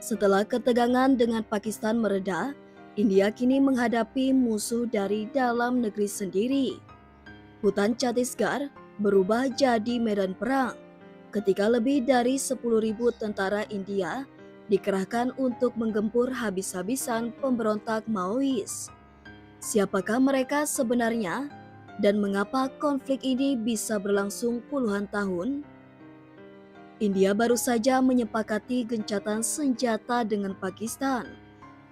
Setelah ketegangan dengan Pakistan mereda, India kini menghadapi musuh dari dalam negeri sendiri. Hutan Chhattisgarh berubah jadi medan perang ketika lebih dari 10.000 tentara India dikerahkan untuk menggempur habis-habisan pemberontak Maois. Siapakah mereka sebenarnya dan mengapa konflik ini bisa berlangsung puluhan tahun? India baru saja menyepakati gencatan senjata dengan Pakistan,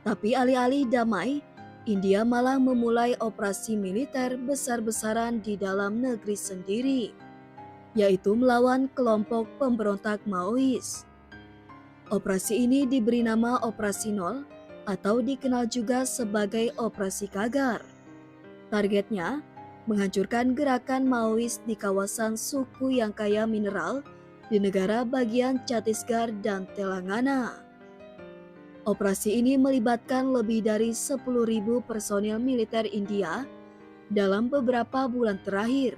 tapi alih-alih damai, India malah memulai operasi militer besar-besaran di dalam negeri sendiri, yaitu melawan kelompok pemberontak Maois. Operasi ini diberi nama Operasi Nol atau dikenal juga sebagai Operasi Kagar. Targetnya, menghancurkan gerakan Maois di kawasan suku yang kaya mineral di negara bagian Chhattisgarh dan Telangana. Operasi ini melibatkan lebih dari 10.000 personil militer India dalam beberapa bulan terakhir.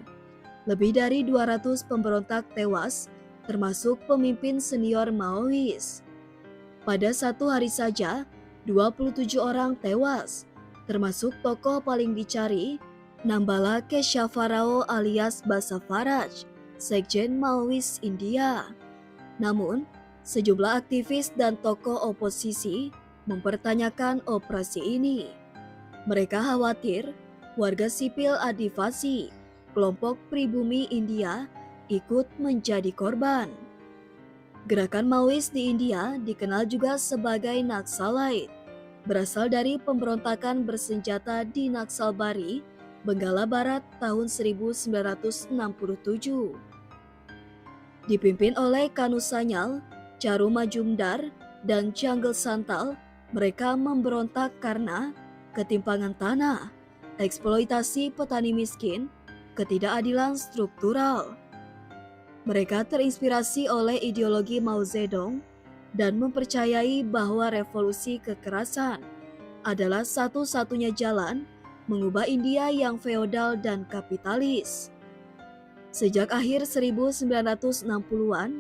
Lebih dari 200 pemberontak tewas, termasuk pemimpin senior Maois. Pada satu hari saja, 27 orang tewas, termasuk tokoh paling dicari, Nambala Keshavarao alias Basa Faraj, Sekjen Maois India. Namun, sejumlah aktivis dan tokoh oposisi mempertanyakan operasi ini. Mereka khawatir warga sipil Adivasi, kelompok pribumi India, ikut menjadi korban. Gerakan Maois di India dikenal juga sebagai Naxalite, berasal dari pemberontakan bersenjata di Naxalbari, Benggala Barat tahun 1967. Dipimpin oleh Kanu Sanyal, Charu Majumdar, dan Jungle Santal, mereka memberontak karena ketimpangan tanah, eksploitasi petani miskin, ketidakadilan struktural. Mereka terinspirasi oleh ideologi Mao Zedong dan mempercayai bahwa revolusi kekerasan adalah satu-satunya jalan mengubah India yang feodal dan kapitalis. Sejak akhir 1960-an,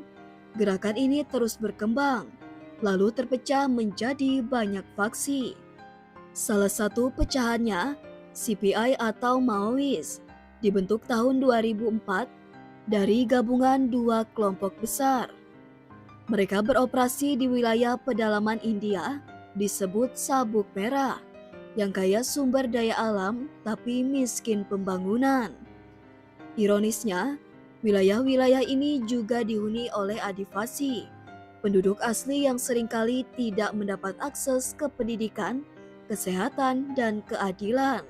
gerakan ini terus berkembang, lalu terpecah menjadi banyak faksi. Salah satu pecahannya, CPI atau Maois, dibentuk tahun 2004 dari gabungan dua kelompok besar. Mereka beroperasi di wilayah pedalaman India, disebut Sabuk Merah, yang kaya sumber daya alam tapi miskin pembangunan. Ironisnya, wilayah-wilayah ini juga dihuni oleh Adivasi, penduduk asli yang seringkali tidak mendapat akses ke pendidikan, kesehatan, dan keadilan.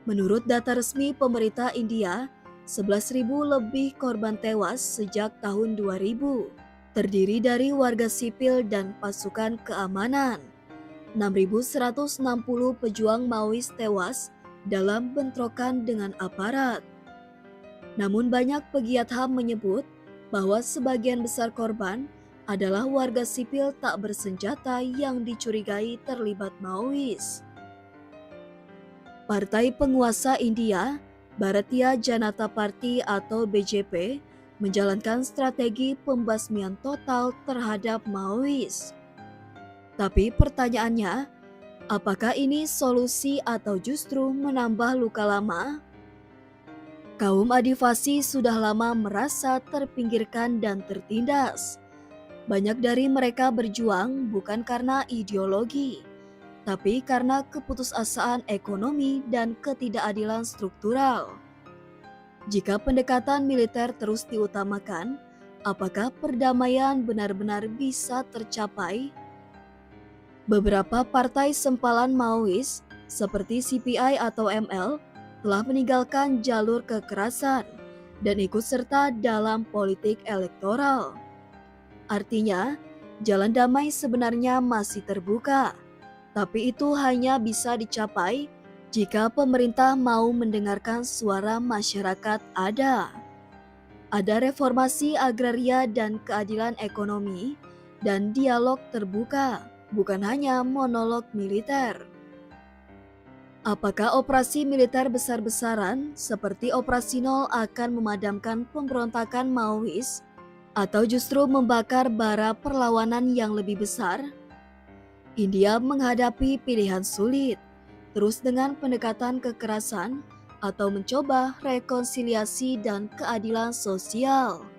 Menurut data resmi pemerintah India, 11.000 lebih korban tewas sejak tahun 2000, terdiri dari warga sipil dan pasukan keamanan. 6.160 pejuang Maois tewas dalam bentrokan dengan aparat. Namun banyak pegiat HAM menyebut bahwa sebagian besar korban adalah warga sipil tak bersenjata yang dicurigai terlibat Maois. Partai penguasa India, Bharatiya Janata Party atau BJP, menjalankan strategi pembasmian total terhadap Maois. Tapi pertanyaannya, apakah ini solusi atau justru menambah luka lama? Kaum Adivasi sudah lama merasa terpinggirkan dan tertindas. Banyak dari mereka berjuang bukan karena ideologi, tapi karena keputusasaan ekonomi dan ketidakadilan struktural. Jika pendekatan militer terus diutamakan, apakah perdamaian benar-benar bisa tercapai? Beberapa partai sempalan Maois, seperti CPI atau ML, telah meninggalkan jalur kekerasan dan ikut serta dalam politik elektoral. Artinya, jalan damai sebenarnya masih terbuka. Tapi itu hanya bisa dicapai jika pemerintah mau mendengarkan suara masyarakat ada. Ada reformasi agraria dan keadilan ekonomi dan dialog terbuka, bukan hanya monolog militer. Apakah operasi militer besar-besaran seperti Operasi Nol akan memadamkan pemberontakan Maois? atau justru membakar bara perlawanan yang lebih besar? India menghadapi pilihan sulit, terus dengan pendekatan kekerasan atau mencoba rekonsiliasi dan keadilan sosial.